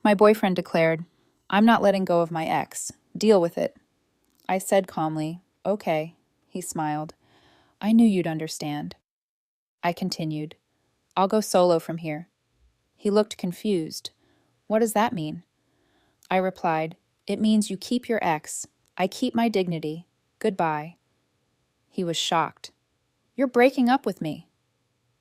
My boyfriend declared, "I'm not letting go of my ex. Deal with it." I said calmly, "Okay." He smiled. "I knew you'd understand." I continued, "I'll go solo from here." He looked confused. "What does that mean?" I replied, "It means you keep your ex. I keep my dignity. Goodbye." He was shocked. "You're breaking up with me,"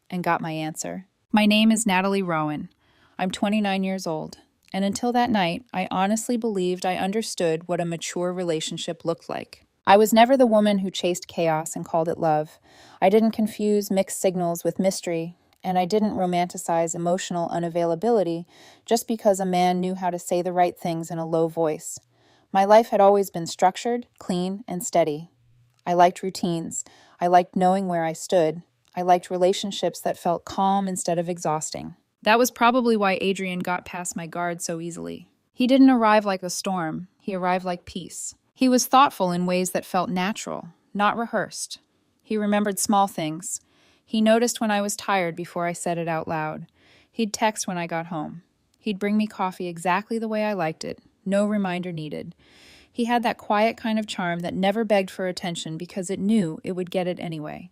and got my answer. My name is Natalie Rowan. I'm 29 years old, and until that night, I honestly believed I understood what a mature relationship looked like. I was never the woman who chased chaos and called it love. I didn't confuse mixed signals with mystery, and I didn't romanticize emotional unavailability just because a man knew how to say the right things in a low voice. My life had always been structured, clean, and steady. I liked routines. I liked knowing where I stood. I liked relationships that felt calm instead of exhausting. That was probably why Adrian got past my guard so easily. He didn't arrive like a storm. He arrived like peace. He was thoughtful in ways that felt natural, not rehearsed. He remembered small things. He noticed when I was tired before I said it out loud. He'd text when I got home. He'd bring me coffee exactly the way I liked it, no reminder needed. He had that quiet kind of charm that never begged for attention because it knew it would get it anyway.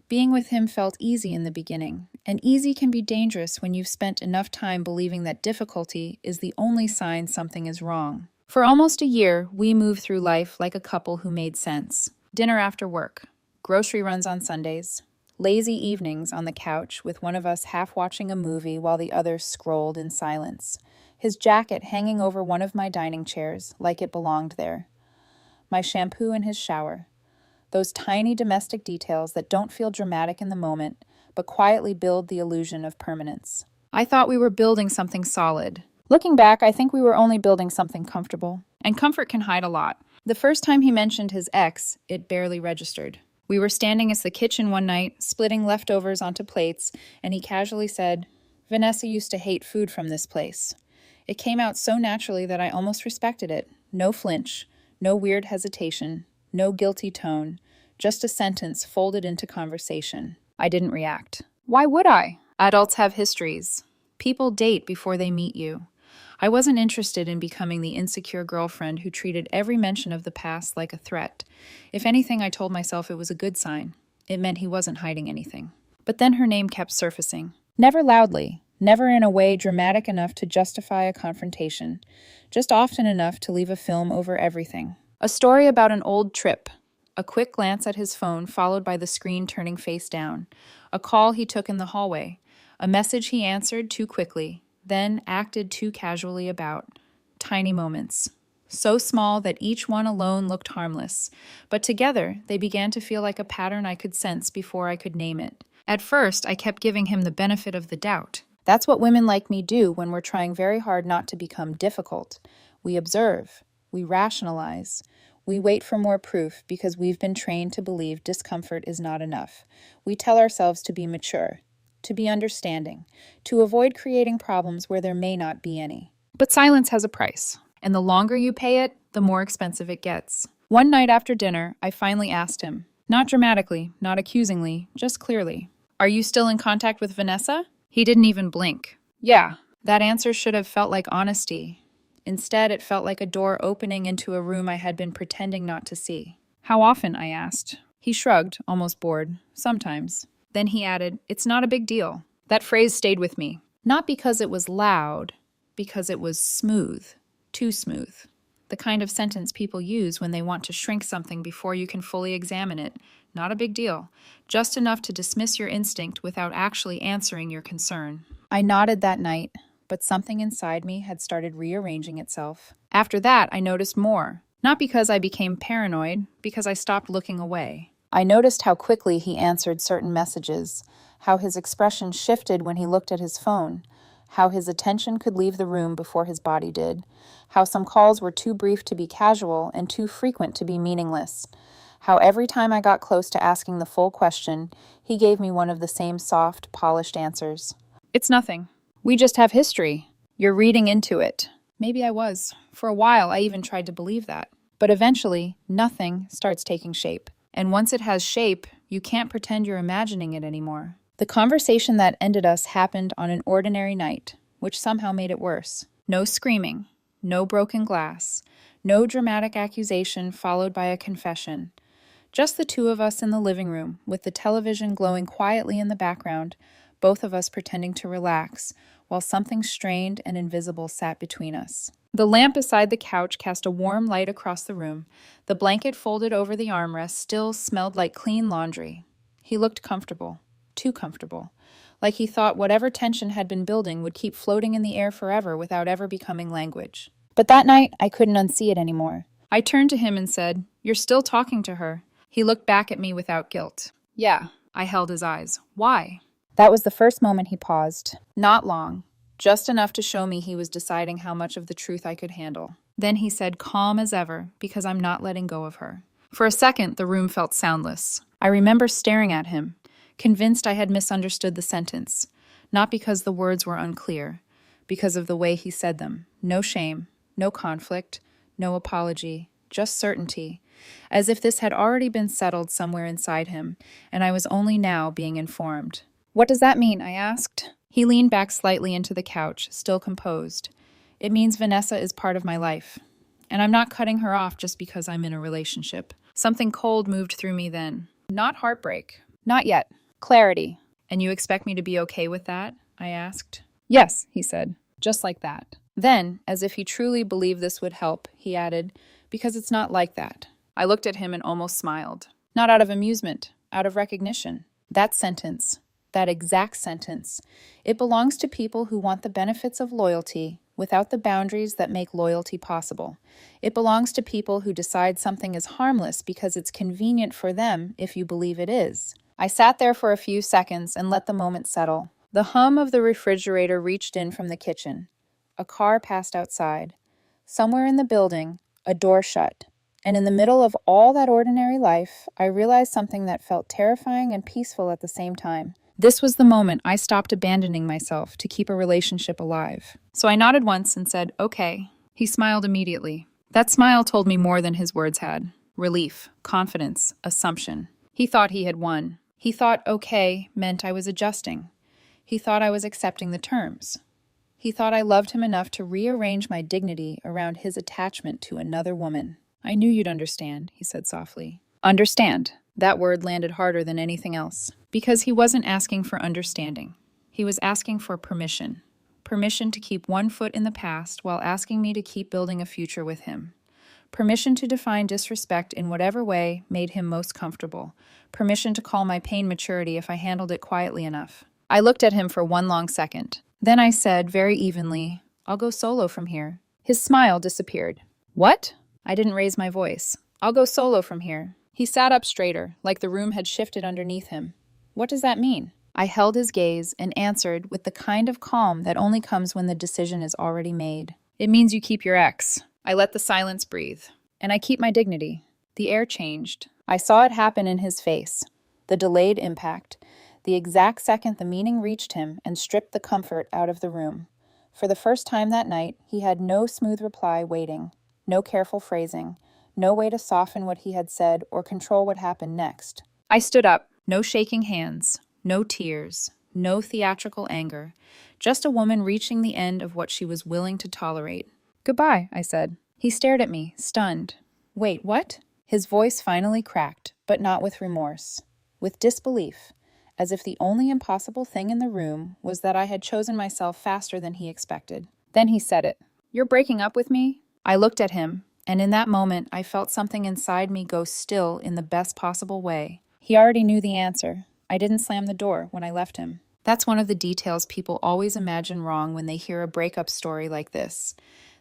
Being with him felt easy in the beginning, and easy can be dangerous when you've spent enough time believing that difficulty is the only sign something is wrong. For almost a year, we moved through life like a couple who made sense. Dinner after work, grocery runs on Sundays, lazy evenings on the couch with one of us half watching a movie while the other scrolled in silence. His jacket hanging over one of my dining chairs like it belonged there. My shampoo in his shower. Those tiny domestic details that don't feel dramatic in the moment, but quietly build the illusion of permanence. I thought we were building something solid. Looking back, I think we were only building something comfortable. And comfort can hide a lot. The first time he mentioned his ex, it barely registered. We were standing in the kitchen one night, splitting leftovers onto plates, and he casually said, "Vanessa used to hate food from this place." It came out so naturally that I almost respected it. No flinch, no weird hesitation, no guilty tone, just a sentence folded into conversation. I didn't react. Why would I? Adults have histories. People date before they meet you. I wasn't interested in becoming the insecure girlfriend who treated every mention of the past like a threat. If anything, I told myself it was a good sign. It meant he wasn't hiding anything. But then her name kept surfacing. Never loudly, never in a way dramatic enough to justify a confrontation, just often enough to leave a film over everything. A story about an old trip. A quick glance at his phone followed by the screen turning face down. A call he took in the hallway. A message he answered too quickly, then acted too casually about. Tiny moments. So small that each one alone looked harmless, but together they began to feel like a pattern I could sense before I could name it. At first, I kept giving him the benefit of the doubt. That's what women like me do when we're trying very hard not to become difficult. We observe. We rationalize. We wait for more proof because we've been trained to believe discomfort is not enough. We tell ourselves to be mature, to be understanding, to avoid creating problems where there may not be any. But silence has a price, and the longer you pay it, the more expensive it gets. One night after dinner, I finally asked him, not dramatically, not accusingly, just clearly, "Are you still in contact with Vanessa?" He didn't even blink. Yeah, that answer should have felt like honesty. Instead, it felt like a door opening into a room I had been pretending not to see. "How often?" I asked. He shrugged, almost bored. "Sometimes." Then he added, "It's not a big deal." That phrase stayed with me. Not because it was loud, because it was smooth. Too smooth. The kind of sentence people use when they want to shrink something before you can fully examine it. Not a big deal. Just enough to dismiss your instinct without actually answering your concern. I nodded that night, but something inside me had started rearranging itself. After that, I noticed more. Not because I became paranoid, because I stopped looking away. I noticed how quickly he answered certain messages, how his expression shifted when he looked at his phone, how his attention could leave the room before his body did, how some calls were too brief to be casual and too frequent to be meaningless, how every time I got close to asking the full question, he gave me one of the same soft, polished answers. "It's nothing. We just have history. You're reading into it." Maybe I was. For a while, I even tried to believe that. But eventually, nothing starts taking shape. And once it has shape, you can't pretend you're imagining it anymore. The conversation that ended us happened on an ordinary night, which somehow made it worse. No screaming, no broken glass, no dramatic accusation followed by a confession. Just the two of us in the living room, with the television glowing quietly in the background, both of us pretending to relax, while something strained and invisible sat between us. The lamp beside the couch cast a warm light across the room. The blanket folded over the armrest still smelled like clean laundry. He looked comfortable, too comfortable, like he thought whatever tension had been building would keep floating in the air forever without ever becoming language. But that night, I couldn't unsee it anymore. I turned to him and said, "You're still talking to her." He looked back at me without guilt. "Yeah." I held his eyes. "Why?" That was the first moment he paused. Not long, just enough to show me he was deciding how much of the truth I could handle. Then he said, calm as ever, because I'm not letting go of her. For a second, the room felt soundless. I remember staring at him, convinced I had misunderstood the sentence, not because the words were unclear, because of the way he said them. No shame, no conflict, no apology, just certainty, as if this had already been settled somewhere inside him, and I was only now being informed. "What does that mean?" I asked. He leaned back slightly into the couch, still composed. "It means Vanessa is part of my life, and I'm not cutting her off just because I'm in a relationship." Something cold moved through me then. Not heartbreak. Not yet. Clarity. "And you expect me to be okay with that?" I asked. "Yes," he said, just like that. Then, as if he truly believed this would help, he added, "Because it's not like that." I looked at him and almost smiled. Not out of amusement, out of recognition. That sentence, that exact sentence, it belongs to people who want the benefits of loyalty without the boundaries that make loyalty possible. It belongs to people who decide something is harmless because it's convenient for them if you believe it is. I sat there for a few seconds and let the moment settle. The hum of the refrigerator reached in from the kitchen. A car passed outside. Somewhere in the building, a door shut. And in the middle of all that ordinary life, I realized something that felt terrifying and peaceful at the same time. This was the moment I stopped abandoning myself to keep a relationship alive. So I nodded once and said, "Okay." He smiled immediately. That smile told me more than his words had. Relief, confidence, assumption. He thought he had won. He thought "okay" meant I was adjusting. He thought I was accepting the terms. He thought I loved him enough to rearrange my dignity around his attachment to another woman. "I knew you'd understand," he said softly. Understand. That word landed harder than anything else. Because he wasn't asking for understanding. He was asking for permission. Permission to keep one foot in the past while asking me to keep building a future with him. Permission to define disrespect in whatever way made him most comfortable. Permission to call my pain maturity if I handled it quietly enough. I looked at him for one long second. Then I said, very evenly, "I'll go solo from here." His smile disappeared. "What?" I didn't raise my voice. "I'll go solo from here." He sat up straighter, like the room had shifted underneath him. "What does that mean?" I held his gaze and answered with the kind of calm that only comes when the decision is already made. "It means you keep your ex." I let the silence breathe. "And I keep my dignity." The air changed. I saw it happen in his face. The delayed impact. The exact second the meaning reached him and stripped the comfort out of the room. For the first time that night, he had no smooth reply waiting, no careful phrasing, no way to soften what he had said or control what happened next. I stood up. No shaking hands, no tears, no theatrical anger, just a woman reaching the end of what she was willing to tolerate. "Goodbye," I said. He stared at me, stunned. "Wait, what?" His voice finally cracked, but not with remorse. With disbelief, as if the only impossible thing in the room was that I had chosen myself faster than he expected. Then he said it. "You're breaking up with me?" I looked at him, and in that moment I felt something inside me go still in the best possible way. He already knew the answer. I didn't slam the door when I left him. That's one of the details people always imagine wrong when they hear a breakup story like this.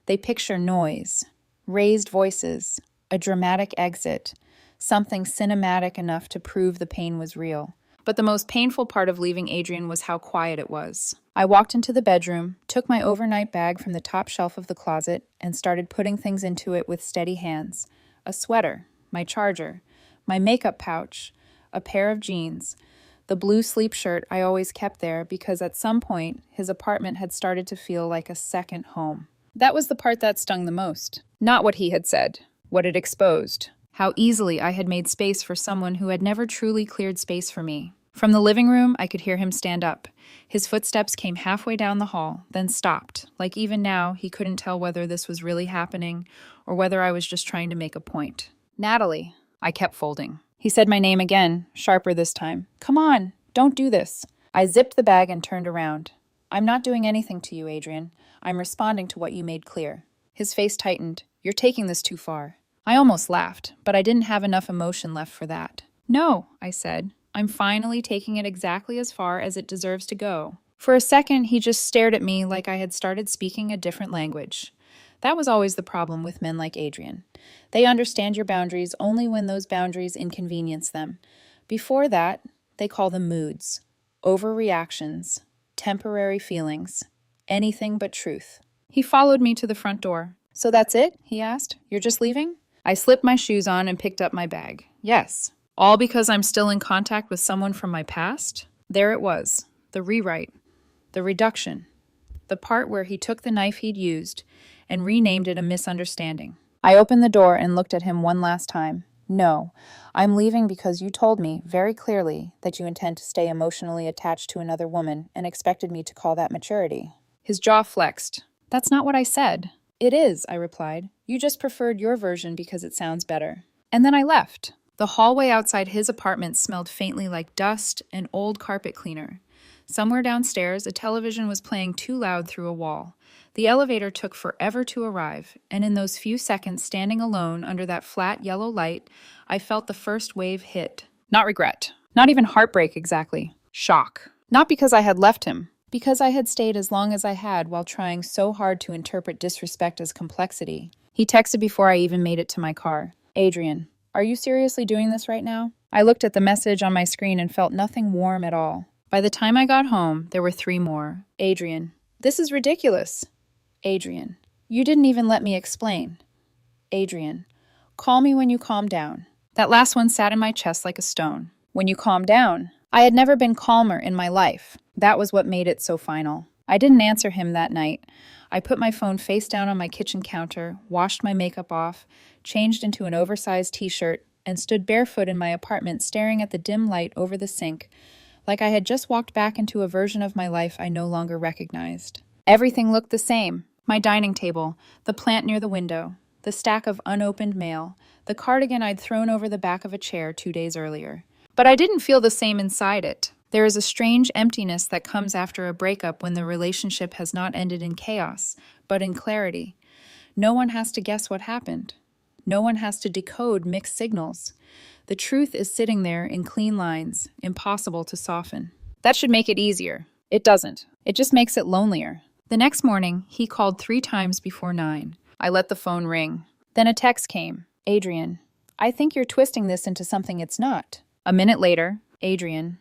They picture noise, raised voices, a dramatic exit, something cinematic enough to prove the pain was real. But the most painful part of leaving Adrian was how quiet it was. I walked into the bedroom, took my overnight bag from the top shelf of the closet, and started putting things into it with steady hands. A sweater, my charger, my makeup pouch, a pair of jeans, the blue sleep shirt I always kept there because at some point his apartment had started to feel like a second home. That was the part that stung the most. Not what he had said, what it exposed. How easily I had made space for someone who had never truly cleared space for me. From the living room, I could hear him stand up, His footsteps came halfway down the hall, then stopped, like even now he couldn't tell whether this was really happening or whether I was just trying to make a point. Natalie. I kept folding. He said my name again, sharper this time. Come on, don't do this. I zipped the bag and turned around. I'm not doing anything to you, Adrian. I'm responding to what you made clear. His face tightened. You're taking this too far. I almost laughed, but I didn't have enough emotion left for that. No, I said. I'm finally taking it exactly as far as it deserves to go. For a second, he just stared at me like I had started speaking a different language. That was always the problem with men like Adrian. They understand your boundaries only when those boundaries inconvenience them. Before that, they call them moods, overreactions, temporary feelings, anything but truth. He followed me to the front door. So that's it? He asked. You're just leaving? I slipped my shoes on and picked up my bag. Yes. All because I'm still in contact with someone from my past? There it was. The rewrite. The reduction. The part where he took the knife he'd used and renamed it a misunderstanding. I opened the door and looked at him one last time. No, I'm leaving because you told me very clearly that you intend to stay emotionally attached to another woman and expected me to call that maturity. His jaw flexed. That's not what I said. It is, I replied. You just preferred your version because it sounds better. And then I left. The hallway outside his apartment smelled faintly like dust and old carpet cleaner. Somewhere downstairs, a television was playing too loud through a wall. The elevator took forever to arrive, and in those few seconds standing alone under that flat yellow light, I felt the first wave hit. Not regret. Not even heartbreak exactly. Shock. Not because I had left him. Because I had stayed as long as I had while trying so hard to interpret disrespect as complexity. He texted before I even made it to my car. Adrian, are you seriously doing this right now? I looked at the message on my screen and felt nothing warm at all. By the time I got home, there were 3 more. Adrian, this is ridiculous. Adrian, you didn't even let me explain. Adrian, call me when you calm down. That last one sat in my chest like a stone. When you calm down. I had never been calmer in my life. That was what made it so final. I didn't answer him that night. I put my phone face down on my kitchen counter, washed my makeup off, changed into an oversized t-shirt, and stood barefoot in my apartment staring at the dim light over the sink, like I had just walked back into a version of my life I no longer recognized. Everything looked the same. My dining table, the plant near the window, the stack of unopened mail, the cardigan I'd thrown over the back of a chair 2 days earlier. But I didn't feel the same inside it. There is a strange emptiness that comes after a breakup when the relationship has not ended in chaos, but in clarity. No one has to guess what happened. No one has to decode mixed signals. The truth is sitting there in clean lines, impossible to soften. That should make it easier. It doesn't. It just makes it lonelier. The next morning, he called 3 times before 9. I let the phone ring. Then a text came. Adrian, I think you're twisting this into something it's not. A minute later, Adrian,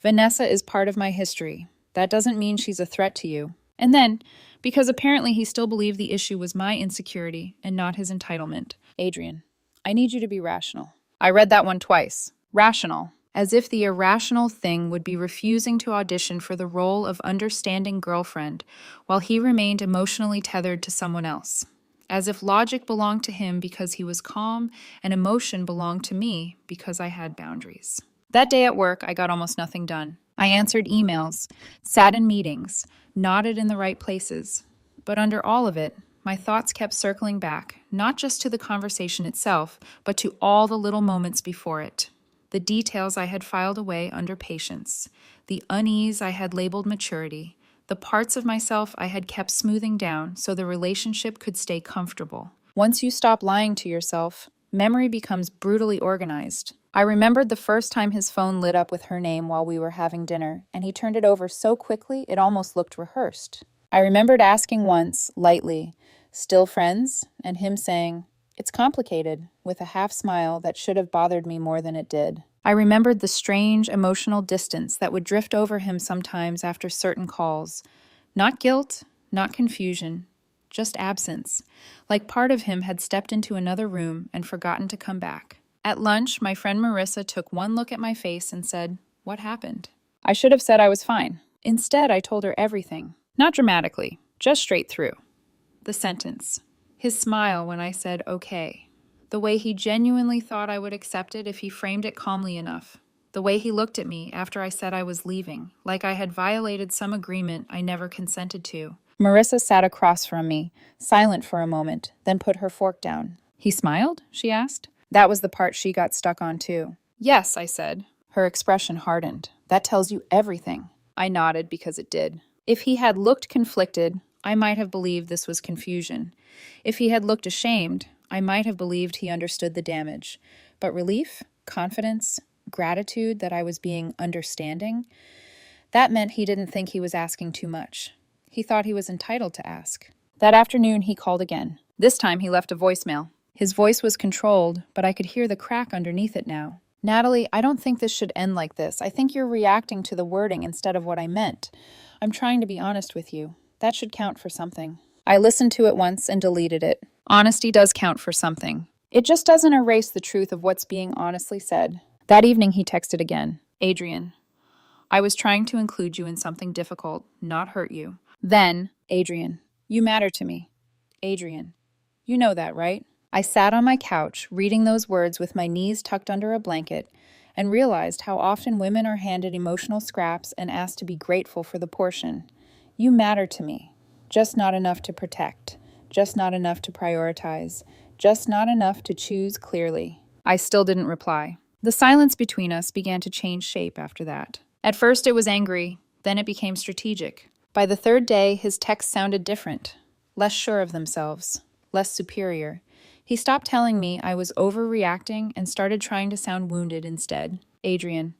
Vanessa is part of my history. That doesn't mean she's a threat to you. And then, because apparently he still believed the issue was my insecurity and not his entitlement, Adrian, I need you to be rational. I read that one twice. Rational. As if the irrational thing would be refusing to audition for the role of understanding girlfriend while he remained emotionally tethered to someone else. As if logic belonged to him because he was calm and emotion belonged to me because I had boundaries. That day at work, I got almost nothing done. I answered emails, sat in meetings, nodded in the right places. But under all of it, my thoughts kept circling back, not just to the conversation itself, but to all the little moments before it. The details I had filed away under patience, the unease I had labeled maturity, the parts of myself I had kept smoothing down so the relationship could stay comfortable. Once you stop lying to yourself, memory becomes brutally organized. I remembered the first time his phone lit up with her name while we were having dinner, and he turned it over so quickly it almost looked rehearsed. I remembered asking once, lightly, "Still friends?" and him saying, "It's complicated," with a half smile that should have bothered me more than it did. I remembered the strange emotional distance that would drift over him sometimes after certain calls. Not guilt, not confusion, just absence, like part of him had stepped into another room and forgotten to come back. At lunch, my friend Marissa took one look at my face and said, "What happened?" I should have said I was fine. Instead, I told her everything. Not dramatically, just straight through. The sentence. His smile when I said, "Okay." The way he genuinely thought I would accept it if he framed it calmly enough. The way he looked at me after I said I was leaving, like I had violated some agreement I never consented to. Marissa sat across from me, silent for a moment, then put her fork down. He smiled? She asked. That was the part she got stuck on, too. Yes, I said. Her expression hardened. That tells you everything. I nodded because it did. If he had looked conflicted, I might have believed this was confusion. If he had looked ashamed, I might have believed he understood the damage. But relief, confidence, gratitude that I was being understanding, that meant he didn't think he was asking too much. He thought he was entitled to ask. That afternoon, he called again. This time, he left a voicemail. His voice was controlled, but I could hear the crack underneath it now. Natalie, I don't think this should end like this. I think you're reacting to the wording instead of what I meant. I'm trying to be honest with you. That should count for something. I listened to it once and deleted it. Honesty does count for something. It just doesn't erase the truth of what's being honestly said. That evening, he texted again. Adrian, I was trying to include you in something difficult, not hurt you. Then, Adrian, you matter to me. Adrian, you know that, right? I sat on my couch, reading those words with my knees tucked under a blanket, and realized how often women are handed emotional scraps and asked to be grateful for the portion. You matter to me. Just not enough to protect. Just not enough to prioritize. Just not enough to choose clearly. I still didn't reply. The silence between us began to change shape after that. At first it was angry, then it became strategic. By the third day, his texts sounded different, less sure of themselves, less superior. He stopped telling me I was overreacting and started trying to sound wounded instead. Adrian,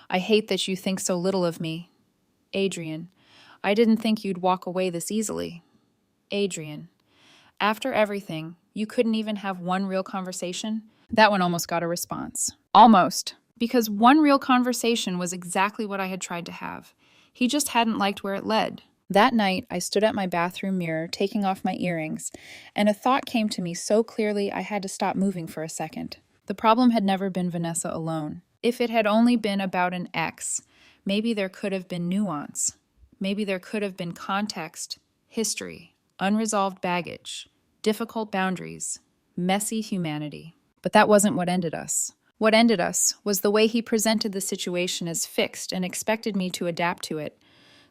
I hate that you think so little of me. Adrian, I didn't think you'd walk away this easily. Adrian, after everything, you couldn't even have one real conversation? That one almost got a response. Almost. Because one real conversation was exactly what I had tried to have. He just hadn't liked where it led. That night, I stood at my bathroom mirror, taking off my earrings, and a thought came to me so clearly I had to stop moving for a second. The problem had never been Vanessa alone. If it had only been about an ex, maybe there could have been nuance. Maybe there could have been context, history, unresolved baggage, difficult boundaries, messy humanity. But that wasn't what ended us. What ended us was the way he presented the situation as fixed and expected me to adapt to it.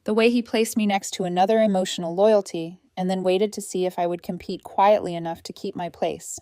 The way he placed me next to another emotional loyalty and then waited to see if I would compete quietly enough to keep my place.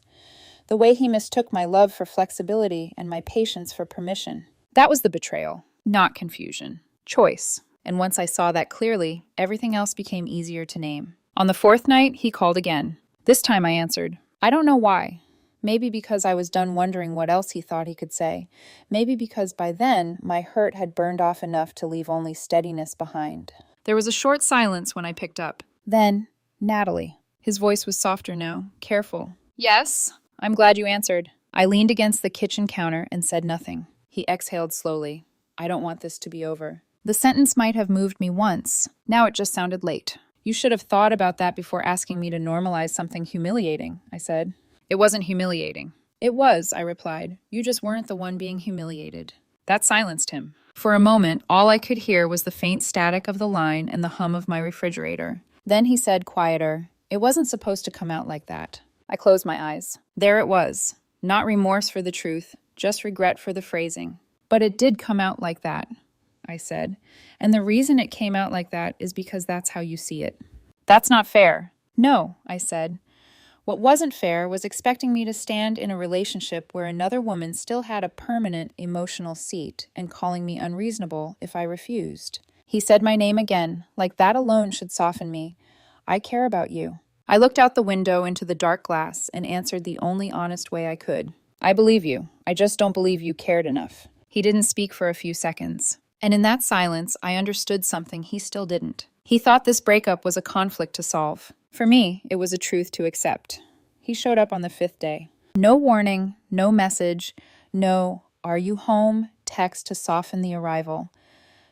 The way he mistook my love for flexibility and my patience for permission. That was the betrayal, not confusion. Choice. And once I saw that clearly, everything else became easier to name. On the fourth night, he called again. This time I answered. I don't know why. Maybe because I was done wondering what else he thought he could say. Maybe because by then, my hurt had burned off enough to leave only steadiness behind. There was a short silence when I picked up. Then, Natalie. His voice was softer now, careful. Yes? I'm glad you answered. I leaned against the kitchen counter and said nothing. He exhaled slowly. I don't want this to be over. The sentence might have moved me once. Now it just sounded late. You should have thought about that before asking me to normalize something humiliating, I said. It wasn't humiliating. It was, I replied. You just weren't the one being humiliated. That silenced him. For a moment, all I could hear was the faint static of the line and the hum of my refrigerator. Then he said, quieter, it wasn't supposed to come out like that. I closed my eyes. There it was. Not remorse for the truth, just regret for the phrasing. But it did come out like that, I said. And the reason it came out like that is because that's how you see it. That's not fair. No, I said. What wasn't fair was expecting me to stand in a relationship where another woman still had a permanent emotional seat and calling me unreasonable if I refused. He said my name again, like that alone should soften me. I care about you. I looked out the window into the dark glass and answered the only honest way I could. I believe you. I just don't believe you cared enough. He didn't speak for a few seconds. And in that silence, I understood something he still didn't. He thought this breakup was a conflict to solve. For me, it was a truth to accept. He showed up on the 5th day. No warning, no message, no, are you home, text to soften the arrival.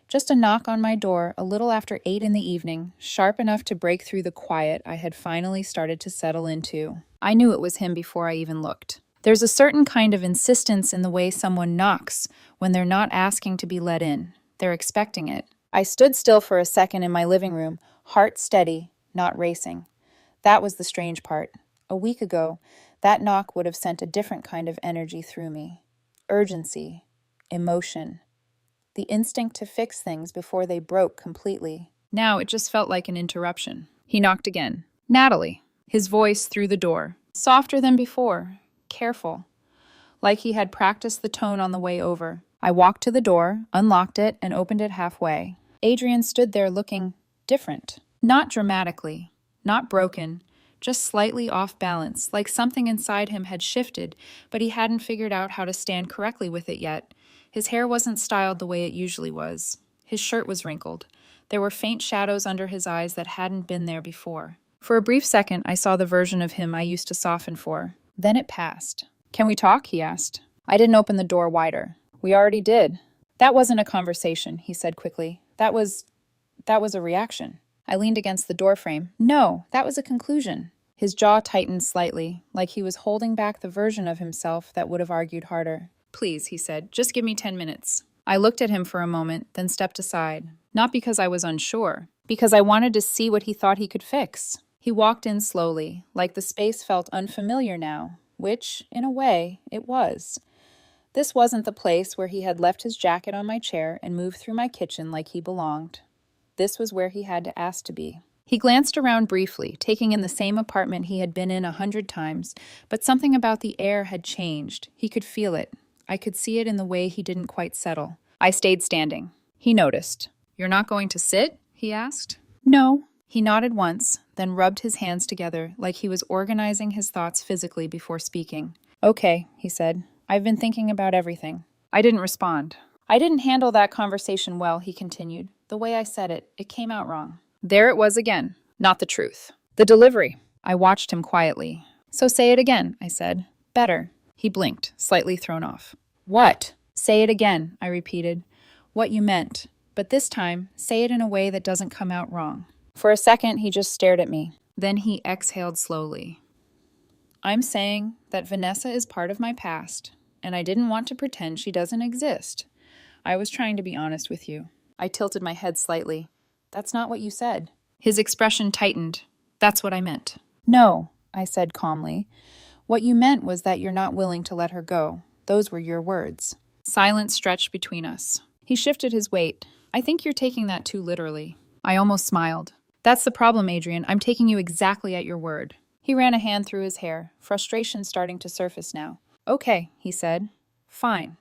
Just a knock on my door a little after 8 in the evening, sharp enough to break through the quiet I had finally started to settle into. I knew it was him before I even looked. There's a certain kind of insistence in the way someone knocks when they're not asking to be let in. They're expecting it. I stood still for a second in my living room, heart steady, not racing. That was the strange part. A week ago, that knock would have sent a different kind of energy through me. Urgency, emotion, the instinct to fix things before they broke completely. Now it just felt like an interruption. He knocked again. Natalie. His voice through the door. Softer than before. Careful. Like he had practiced the tone on the way over. I walked to the door, unlocked it, and opened it halfway. Adrian stood there looking different. Not dramatically. Not broken. Just slightly off balance, like something inside him had shifted, but he hadn't figured out how to stand correctly with it yet. His hair wasn't styled the way it usually was. His shirt was wrinkled. There were faint shadows under his eyes that hadn't been there before. For a brief second, I saw the version of him I used to soften for. Then it passed. "Can we talk?" he asked. I didn't open the door wider. "We already did." "That wasn't a conversation," he said quickly. That was a reaction." I leaned against the doorframe. "No, that was a conclusion." His jaw tightened slightly, like he was holding back the version of himself that would have argued harder. "Please," he said, "just give me 10 minutes. I looked at him for a moment, then stepped aside. Not because I was unsure, because I wanted to see what he thought he could fix. He walked in slowly, like the space felt unfamiliar now, which, in a way, it was. This wasn't the place where he had left his jacket on my chair and moved through my kitchen like he belonged. This was where he had to ask to be. He glanced around briefly, taking in the same apartment he had been in 100 times, but something about the air had changed. He could feel it. I could see it in the way he didn't quite settle. I stayed standing. He noticed. "You're not going to sit?" he asked. "No." He nodded once, then rubbed his hands together like he was organizing his thoughts physically before speaking. "Okay," he said. "I've been thinking about everything." I didn't respond. "I didn't handle that conversation well," he continued. "The way I said it, it came out wrong." There it was again. Not the truth. The delivery. I watched him quietly. "So say it again," I said. "Better." He blinked, slightly thrown off. "What?" "Say it again," I repeated. "What you meant. But this time, say it in a way that doesn't come out wrong." For a second, he just stared at me. Then he exhaled slowly. "I'm saying that Vanessa is part of my past, and I didn't want to pretend she doesn't exist. I was trying to be honest with you." I tilted my head slightly. "That's not what you said." His expression tightened. "That's what I meant." "No," I said calmly. "What you meant was that you're not willing to let her go. Those were your words." Silence stretched between us. He shifted his weight. "I think you're taking that too literally." I almost smiled. "That's the problem, Adrian. I'm taking you exactly at your word." He ran a hand through his hair, frustration starting to surface now. "Okay," he said. "Fine.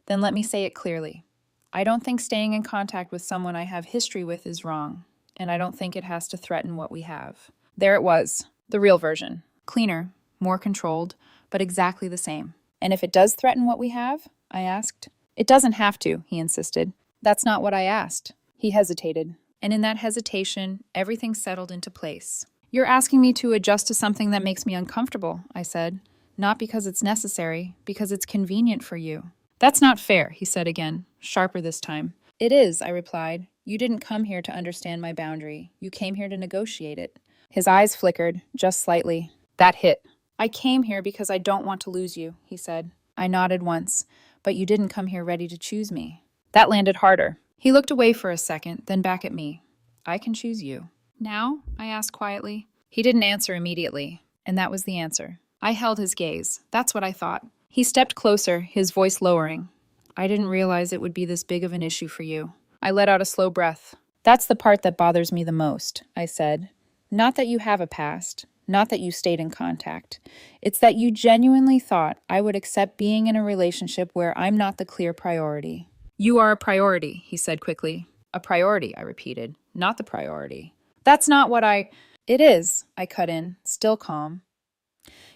Then let me say it clearly. I don't think staying in contact with someone I have history with is wrong, and I don't think it has to threaten what we have." There it was, the real version. Cleaner, more controlled, but exactly the same. "And if it does threaten what we have?" I asked. "It doesn't have to," he insisted. "That's not what I asked." He hesitated, and in that hesitation, everything settled into place. "You're asking me to adjust to something that makes me uncomfortable," I said. "Not because it's necessary, because it's convenient for you." "That's not fair," he said again, sharper this time. "It is," I replied. "You didn't come here to understand my boundary. You came here to negotiate it." His eyes flickered, just slightly. That hit. "I came here because I don't want to lose you," he said. I nodded once. "But you didn't come here ready to choose me." That landed harder. He looked away for a second, then back at me. "I can choose you." "Now?" I asked quietly. He didn't answer immediately, and that was the answer. I held his gaze. That's what I thought. He stepped closer, his voice lowering. "I didn't realize it would be this big of an issue for you." I let out a slow breath. "That's the part that bothers me the most," I said. "Not that you have a past, not that you stayed in contact. It's that you genuinely thought I would accept being in a relationship where I'm not the clear priority." "You are a priority," he said quickly. "A priority," I repeated. "Not the priority." "That's not what I—" "It is," I cut in, still calm.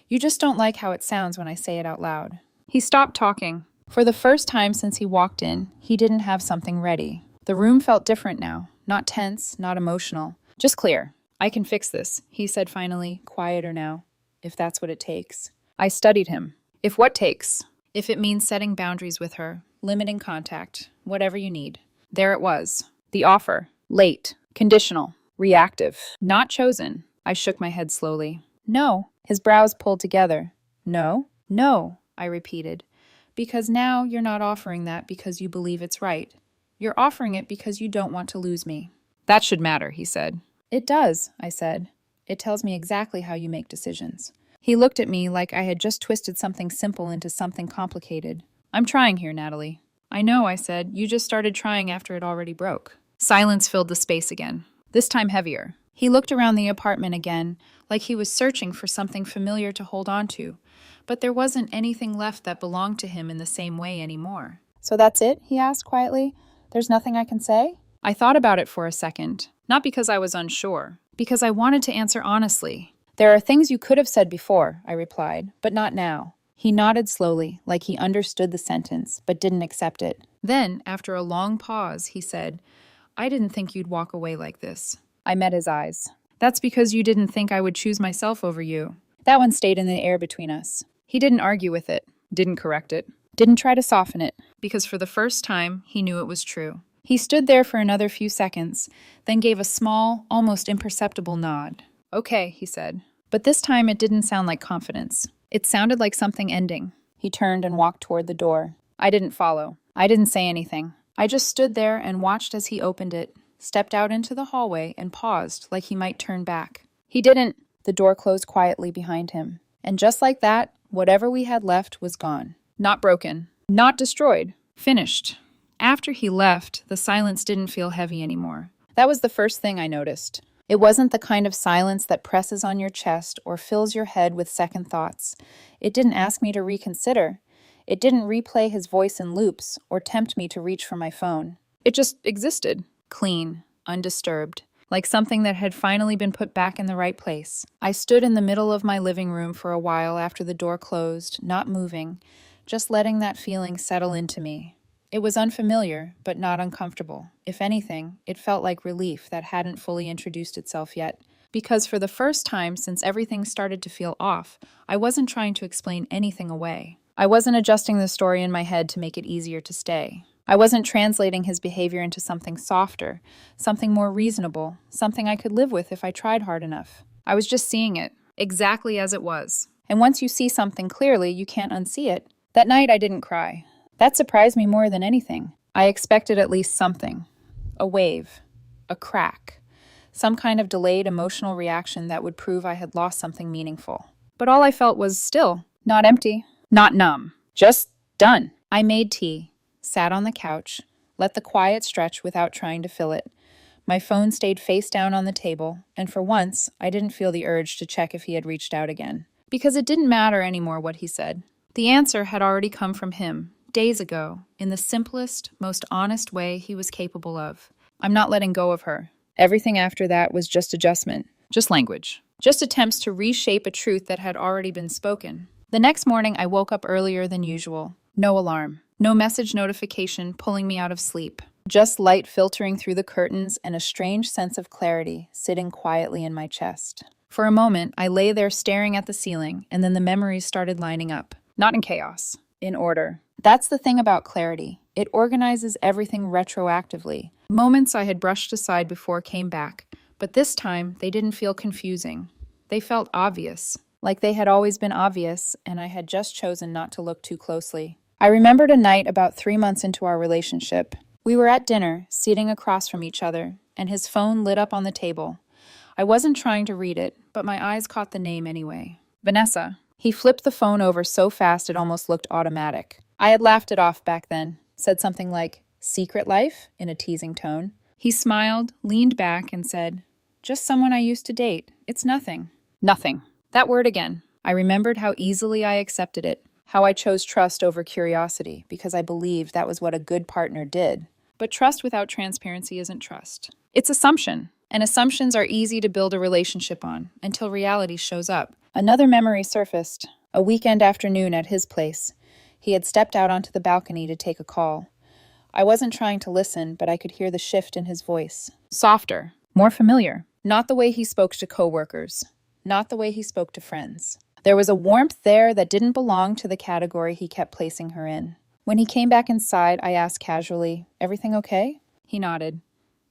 "You just don't like how it sounds when I say it out loud." He stopped talking. For the first time since he walked in, he didn't have something ready. The room felt different now. Not tense, not emotional. Just clear. "I can fix this," he said finally, quieter now. "If that's what it takes." I studied him. "If what takes?" "If it means setting boundaries with her, limiting contact, whatever you need." There it was. The offer. Late. Conditional. Reactive. Not chosen. I shook my head slowly. "No." His brows pulled together. "No?" "No," I repeated. "Because now you're not offering that because you believe it's right. You're offering it because you don't want to lose me." "That should matter," he said. "It does," I said. "It tells me exactly how you make decisions." He looked at me like I had just twisted something simple into something complicated. "I'm trying here, Natalie." I know, I said. You just started trying after it already broke. Silence filled the space again, this time heavier. He looked around the apartment again, like he was searching for something familiar to hold on to, but there wasn't anything left that belonged to him in the same way anymore. So that's it? He asked quietly. There's nothing I can say? I thought about it for a second, not because I was unsure, because I wanted to answer honestly. There are things you could have said before, I replied, but not now. He nodded slowly, like he understood the sentence, but didn't accept it. Then, after a long pause, he said, I didn't think you'd walk away like this. I met his eyes. That's because you didn't think I would choose myself over you. That one stayed in the air between us. He didn't argue with it, didn't correct it, didn't try to soften it, because for the first time, he knew it was true. He stood there for another few seconds, then gave a small, almost imperceptible nod. Okay, he said. But this time it didn't sound like confidence. It sounded like something ending. He turned and walked toward the door. I didn't follow. I didn't say anything. I just stood there and watched as he opened it, stepped out into the hallway, and paused like he might turn back. He didn't. The door closed quietly behind him. And just like that, whatever we had left was gone. Not broken. Not destroyed. Finished. After he left, the silence didn't feel heavy anymore. That was the first thing I noticed. It wasn't the kind of silence that presses on your chest or fills your head with second thoughts. It didn't ask me to reconsider. It didn't replay his voice in loops or tempt me to reach for my phone. It just existed, clean, undisturbed, like something that had finally been put back in the right place. I stood in the middle of my living room for a while after the door closed, not moving, just letting that feeling settle into me. It was unfamiliar, but not uncomfortable. If anything, it felt like relief that hadn't fully introduced itself yet. Because for the first time since everything started to feel off, I wasn't trying to explain anything away. I wasn't adjusting the story in my head to make it easier to stay. I wasn't translating his behavior into something softer, something more reasonable, something I could live with if I tried hard enough. I was just seeing it, exactly as it was. And once you see something clearly, you can't unsee it. That night I didn't cry. That surprised me more than anything. I expected at least something. A wave. A crack. Some kind of delayed emotional reaction that would prove I had lost something meaningful. But all I felt was still. Not empty. Not numb. Just done. I made tea, sat on the couch, let the quiet stretch without trying to fill it. My phone stayed face down on the table, and for once, I didn't feel the urge to check if he had reached out again. Because it didn't matter anymore what he said. The answer had already come from him. Days ago, in the simplest, most honest way he was capable of. I'm not letting go of her. Everything after that was just adjustment, just language, just attempts to reshape a truth that had already been spoken. The next morning, I woke up earlier than usual. No alarm, no message notification pulling me out of sleep. Just light filtering through the curtains and a strange sense of clarity sitting quietly in my chest. For a moment, I lay there staring at the ceiling, and then the memories started lining up. Not in chaos, in order. That's the thing about clarity. It organizes everything retroactively. Moments I had brushed aside before came back, but this time they didn't feel confusing. They felt obvious, like they had always been obvious, and I had just chosen not to look too closely. I remembered a night about 3 months into our relationship. We were at dinner, sitting across from each other, and his phone lit up on the table. I wasn't trying to read it, but my eyes caught the name anyway. Vanessa. He flipped the phone over so fast it almost looked automatic. I had laughed it off back then, said something like, "Secret life?" in a teasing tone. He smiled, leaned back, and said, "Just someone I used to date. It's nothing." Nothing. That word again. I remembered how easily I accepted it, how I chose trust over curiosity, because I believed that was what a good partner did. But trust without transparency isn't trust. It's assumption, and assumptions are easy to build a relationship on, until reality shows up. Another memory surfaced, a weekend afternoon at his place. He had stepped out onto the balcony to take a call. I wasn't trying to listen, but I could hear the shift in his voice. Softer, more familiar. Not the way he spoke to coworkers, not the way he spoke to friends. There was a warmth there that didn't belong to the category he kept placing her in. When he came back inside, I asked casually, "Everything okay?" He nodded.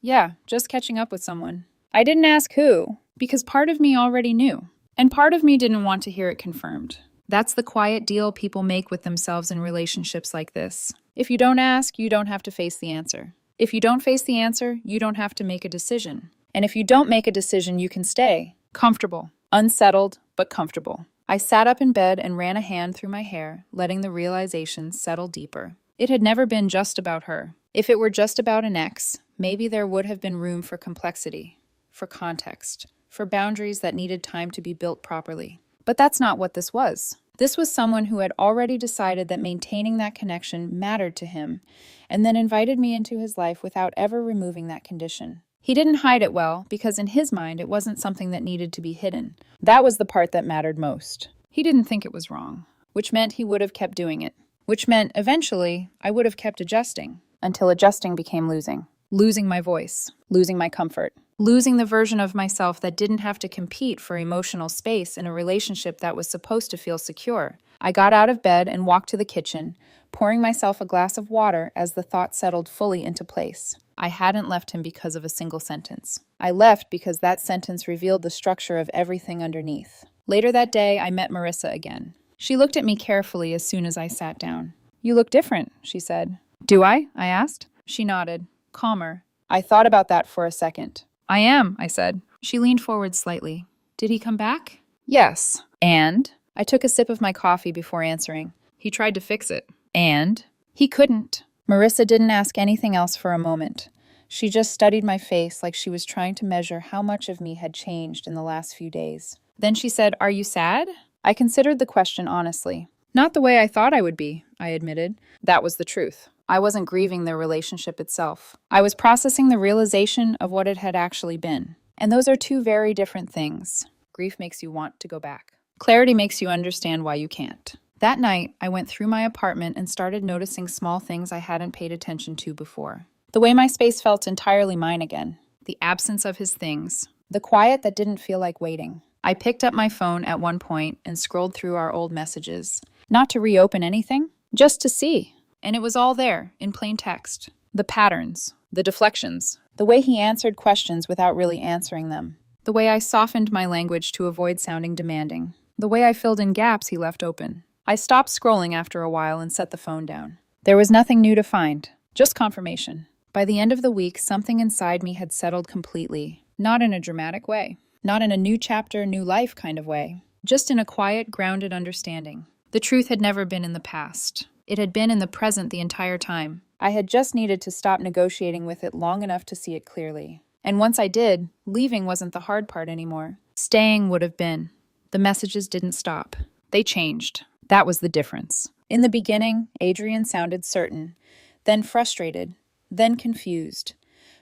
"Yeah, just catching up with someone." I didn't ask who, because part of me already knew, and part of me didn't want to hear it confirmed. That's the quiet deal people make with themselves in relationships like this. If you don't ask, you don't have to face the answer. If you don't face the answer, you don't have to make a decision. And if you don't make a decision, you can stay. Comfortable. Unsettled, but comfortable. I sat up in bed and ran a hand through my hair, letting the realization settle deeper. It had never been just about her. If it were just about an ex, maybe there would have been room for complexity, for context, for boundaries that needed time to be built properly. But that's not what this was. This was someone who had already decided that maintaining that connection mattered to him, and then invited me into his life without ever removing that condition. He didn't hide it well, because in his mind it wasn't something that needed to be hidden. That was the part that mattered most. He didn't think it was wrong, which meant he would have kept doing it, which meant eventually I would have kept adjusting, until adjusting became losing. Losing my voice, losing my comfort, losing the version of myself that didn't have to compete for emotional space in a relationship that was supposed to feel secure. I got out of bed and walked to the kitchen, pouring myself a glass of water as the thought settled fully into place. I hadn't left him because of a single sentence. I left because that sentence revealed the structure of everything underneath. Later that day, I met Marissa again. She looked at me carefully as soon as I sat down. "You look different," she said. "Do I?" I asked. She nodded, calmer. I thought about that for a second. "I am," I said. She leaned forward slightly. "Did he come back?" "Yes." "And?" I took a sip of my coffee before answering. "He tried to fix it." "And?" "He couldn't." Marissa didn't ask anything else for a moment. She just studied my face like she was trying to measure how much of me had changed in the last few days. Then she said, "Are you sad?" I considered the question honestly. "Not the way I thought I would be," I admitted. That was the truth. I wasn't grieving the relationship itself. I was processing the realization of what it had actually been. And those are two very different things. Grief makes you want to go back. Clarity makes you understand why you can't. That night, I went through my apartment and started noticing small things I hadn't paid attention to before. The way my space felt entirely mine again. The absence of his things. The quiet that didn't feel like waiting. I picked up my phone at one point and scrolled through our old messages. Not to reopen anything, just to see. And it was all there, in plain text. The patterns, the deflections, the way he answered questions without really answering them. The way I softened my language to avoid sounding demanding. The way I filled in gaps he left open. I stopped scrolling after a while and set the phone down. There was nothing new to find, just confirmation. By the end of the week, something inside me had settled completely. Not in a dramatic way. Not in a new chapter, new life kind of way. Just in a quiet, grounded understanding. The truth had never been in the past. It had been in the present the entire time. I had just needed to stop negotiating with it long enough to see it clearly. And once I did, leaving wasn't the hard part anymore. Staying would have been. The messages didn't stop. They changed. That was the difference. In the beginning, Adrian sounded certain, then frustrated, then confused.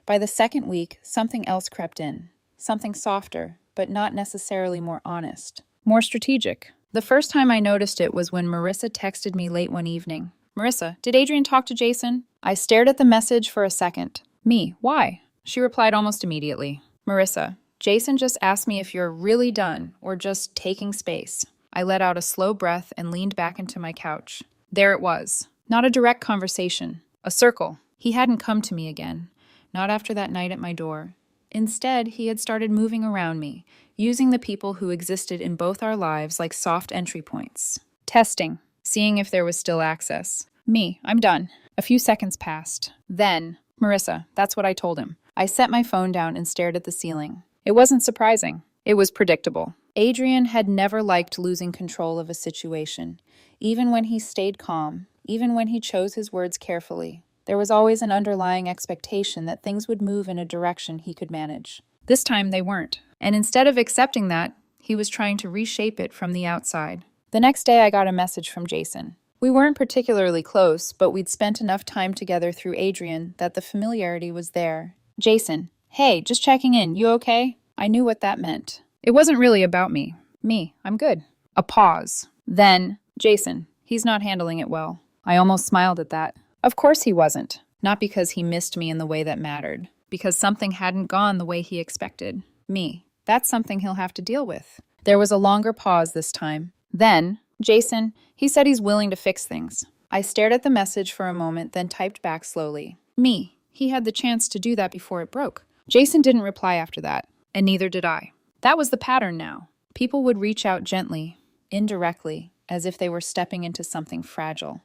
By the second week, something else crept in. Something softer, but not necessarily more honest. More strategic. The first time I noticed it was when Marissa texted me late one evening. "Marissa, did Adrian talk to Jason?" I stared at the message for a second. "Me, why?" She replied almost immediately. "Marissa, Jason just asked me if you're really done or just taking space." I let out a slow breath and leaned back into my couch. There it was. Not a direct conversation. A circle. He hadn't come to me again. Not after that night at my door. Instead, he had started moving around me, using the people who existed in both our lives like soft entry points. Testing. Seeing if there was still access. "Me, I'm done." A few seconds passed. Then, "Marissa, that's what I told him." I set my phone down and stared at the ceiling. It wasn't surprising. It was predictable. Adrian had never liked losing control of a situation. Even when he stayed calm, even when he chose his words carefully, there was always an underlying expectation that things would move in a direction he could manage. This time they weren't. And instead of accepting that, he was trying to reshape it from the outside. The next day I got a message from Jason. We weren't particularly close, but we'd spent enough time together through Adrian that the familiarity was there. "Jason, hey, just checking in, you okay?" I knew what that meant. It wasn't really about me. "Me, I'm good." A pause. Then, "Jason, he's not handling it well." I almost smiled at that. Of course he wasn't. Not because he missed me in the way that mattered. Because something hadn't gone the way he expected. Me. That's something he'll have to deal with. There was a longer pause this time. Then, "Jason, he said he's willing to fix things." I stared at the message for a moment, then typed back slowly. Me. He had the chance to do that before it broke. Jason didn't reply after that, and neither did I. That was the pattern now. People would reach out gently, indirectly, as if they were stepping into something fragile.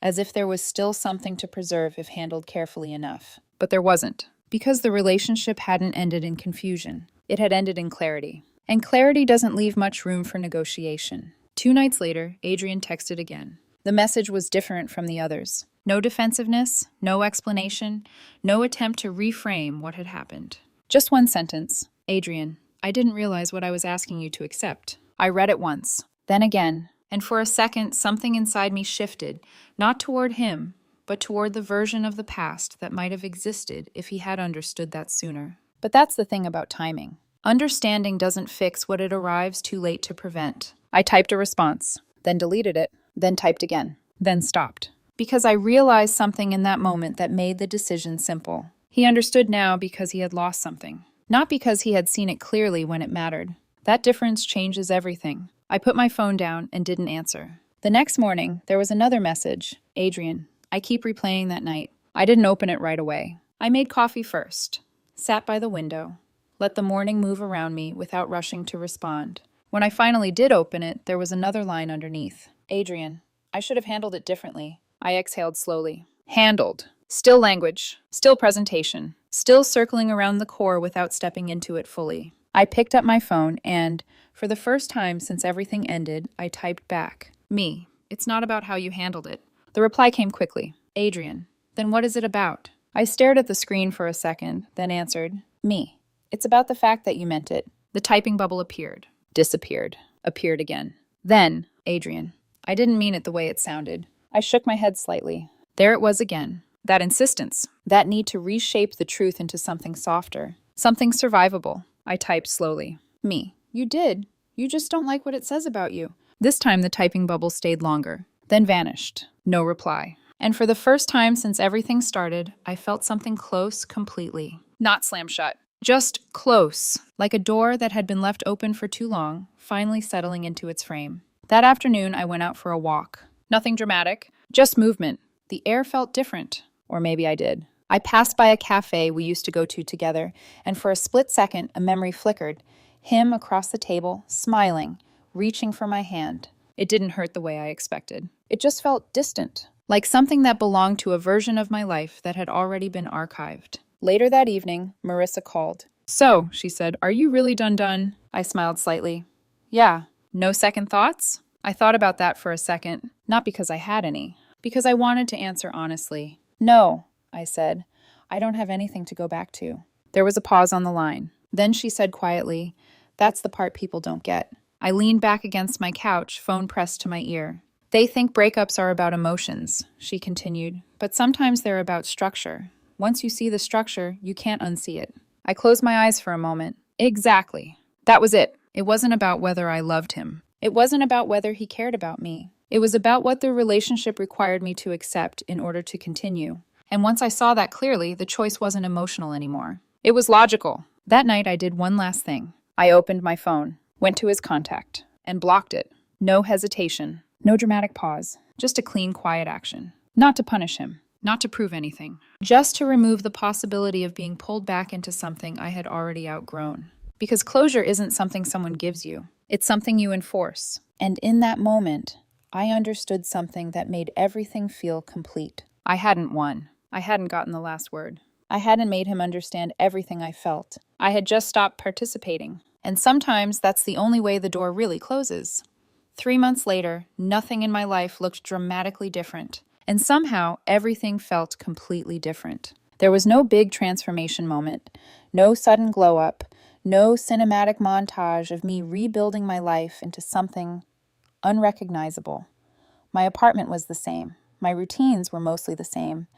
As if there was still something to preserve if handled carefully enough. But there wasn't. Because the relationship hadn't ended in confusion. It had ended in clarity. And clarity doesn't leave much room for negotiation. 2 nights later, Adrian texted again. The message was different from the others. No defensiveness, no explanation, no attempt to reframe what had happened. Just one sentence. Adrian, I didn't realize what I was asking you to accept. I read it once, then again, and for a second something inside me shifted, not toward him, but toward the version of the past that might have existed if he had understood that sooner. But that's the thing about timing. Understanding doesn't fix what it arrives too late to prevent. I typed a response, then deleted it, then typed again, then stopped. Because I realized something in that moment that made the decision simple. He understood now because he had lost something, not because he had seen it clearly when it mattered. That difference changes everything. I put my phone down and didn't answer. The next morning, there was another message. Adrian, I keep replaying that night. I didn't open it right away. I made coffee first, sat by the window, let the morning move around me without rushing to respond. When I finally did open it, there was another line underneath. Adrian, I should have handled it differently. I exhaled slowly. Handled. Still language. Still presentation. Still circling around the core without stepping into it fully. I picked up my phone and, for the first time since everything ended, I typed back. Me. It's not about how you handled it. The reply came quickly. Adrian. Then what is it about? I stared at the screen for a second, then answered. Me. It's about the fact that you meant it. The typing bubble appeared. Disappeared. Appeared again. Then, Adrian. I didn't mean it the way it sounded. I shook my head slightly. There it was again. That insistence. That need to reshape the truth into something softer. Something survivable. I typed slowly. Me. You did. You just don't like what it says about you. This time the typing bubble stayed longer, then vanished. No reply. And for the first time since everything started, I felt something close completely. Not slam shut. Just close, like a door that had been left open for too long, finally settling into its frame. That afternoon, I went out for a walk. Nothing dramatic, just movement. The air felt different. Or maybe I did. I passed by a cafe we used to go to together, and for a split second, a memory flickered. Him across the table, smiling, reaching for my hand. It didn't hurt the way I expected. It just felt distant, like something that belonged to a version of my life that had already been archived. Later that evening, Marissa called. So, she said, are you really done? I smiled slightly. Yeah. No second thoughts? I thought about that for a second, not because I had any, because I wanted to answer honestly. No, I said. I don't have anything to go back to. There was a pause on the line. Then she said quietly, that's the part people don't get. I leaned back against my couch, phone pressed to my ear. They think breakups are about emotions, she continued, but sometimes they're about structure. Once you see the structure, you can't unsee it. I closed my eyes for a moment. Exactly. That was it. It wasn't about whether I loved him. It wasn't about whether he cared about me. It was about what the relationship required me to accept in order to continue. And once I saw that clearly, the choice wasn't emotional anymore. It was logical. That night, I did one last thing. I opened my phone, went to his contact, and blocked it. No hesitation, no dramatic pause, just a clean, quiet action. Not to punish him, not to prove anything, just to remove the possibility of being pulled back into something I had already outgrown. Because closure isn't something someone gives you. It's something you enforce. And in that moment, I understood something that made everything feel complete. I hadn't won. I hadn't gotten the last word. I hadn't made him understand everything I felt. I had just stopped participating. And sometimes that's the only way the door really closes. 3 months later, nothing in my life looked dramatically different. And somehow, everything felt completely different. There was no big transformation moment, no sudden glow-up, no cinematic montage of me rebuilding my life into something unrecognizable. My apartment was the same. My routines were mostly the same.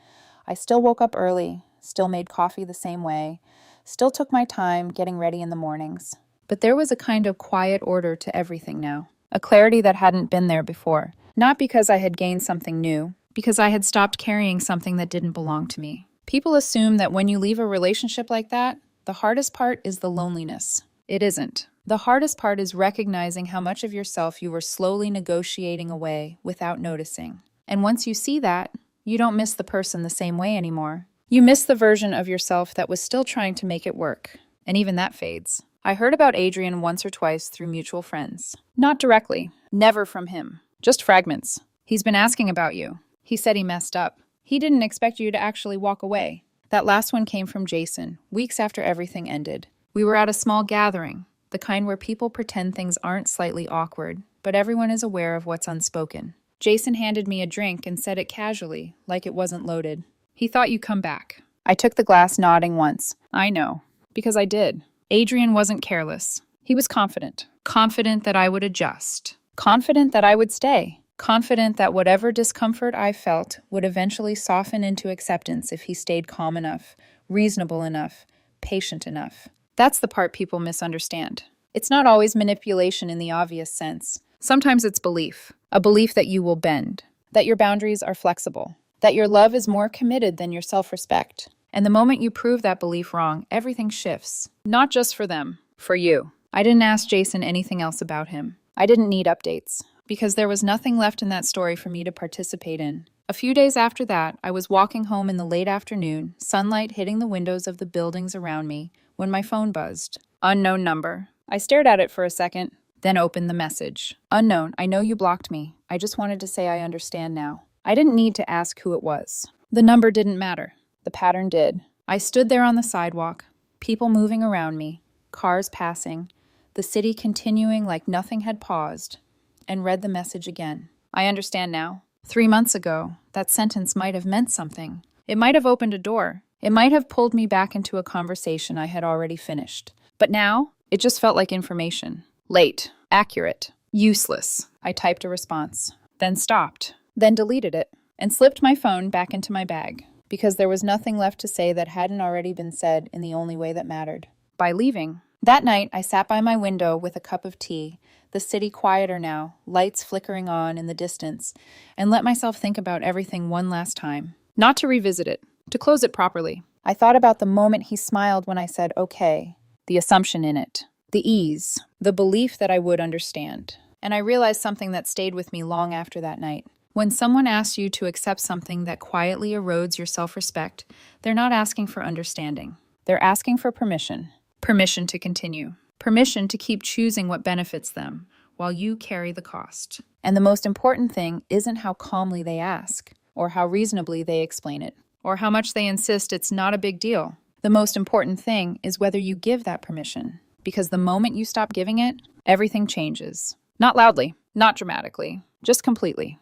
I still woke up early, still made coffee the same way, still took my time getting ready in the mornings. But there was a kind of quiet order to everything now, a clarity that hadn't been there before. Not because I had gained something new, because I had stopped carrying something that didn't belong to me. People assume that when you leave a relationship like that, the hardest part is the loneliness. It isn't. The hardest part is recognizing how much of yourself you were slowly negotiating away without noticing. And once you see that, you don't miss the person the same way anymore. You miss the version of yourself that was still trying to make it work. And even that fades. I heard about Adrian once or twice through mutual friends. Not directly. Never from him. Just fragments. He's been asking about you. He said he messed up. He didn't expect you to actually walk away. That last one came from Jason, weeks after everything ended. We were at a small gathering, the kind where people pretend things aren't slightly awkward, but everyone is aware of what's unspoken. Jason handed me a drink and said it casually, like it wasn't loaded. He thought you'd come back. I took the glass, nodding once. I know. Because I did. Adrian wasn't careless. He was confident. Confident that I would adjust. Confident that I would stay. Confident that whatever discomfort I felt would eventually soften into acceptance if he stayed calm enough, reasonable enough, patient enough. That's the part people misunderstand. It's not always manipulation in the obvious sense. Sometimes it's belief. A belief that you will bend, that your boundaries are flexible, that your love is more committed than your self-respect. And the moment you prove that belief wrong, everything shifts. Not just for them, for you. I didn't ask Jason anything else about him. I didn't need updates, because there was nothing left in that story for me to participate in. A few days after that, I was walking home in the late afternoon, sunlight hitting the windows of the buildings around me, when my phone buzzed. Unknown number. I stared at it for a second, then opened the message. Unknown, I know you blocked me. I just wanted to say I understand now. I didn't need to ask who it was. The number didn't matter. The pattern did. I stood there on the sidewalk, people moving around me, cars passing, the city continuing like nothing had paused, and read the message again. I understand now. 3 months ago, that sentence might have meant something. It might have opened a door. It might have pulled me back into a conversation I had already finished. But now, it just felt like information. Late, accurate, useless. I typed a response, then stopped, then deleted it, and slipped my phone back into my bag, because there was nothing left to say that hadn't already been said in the only way that mattered. By leaving. That night, I sat by my window with a cup of tea, the city quieter now, lights flickering on in the distance, and let myself think about everything one last time. Not to revisit it, to close it properly. I thought about the moment he smiled when I said, okay, the assumption in it, the ease, the belief that I would understand. And I realized something that stayed with me long after that night. When someone asks you to accept something that quietly erodes your self-respect, they're not asking for understanding. They're asking for permission. Permission to continue. Permission to keep choosing what benefits them, while you carry the cost. And the most important thing isn't how calmly they ask, or how reasonably they explain it, or how much they insist it's not a big deal. The most important thing is whether you give that permission. Because the moment you stop giving it, everything changes. Not loudly, not dramatically, just completely.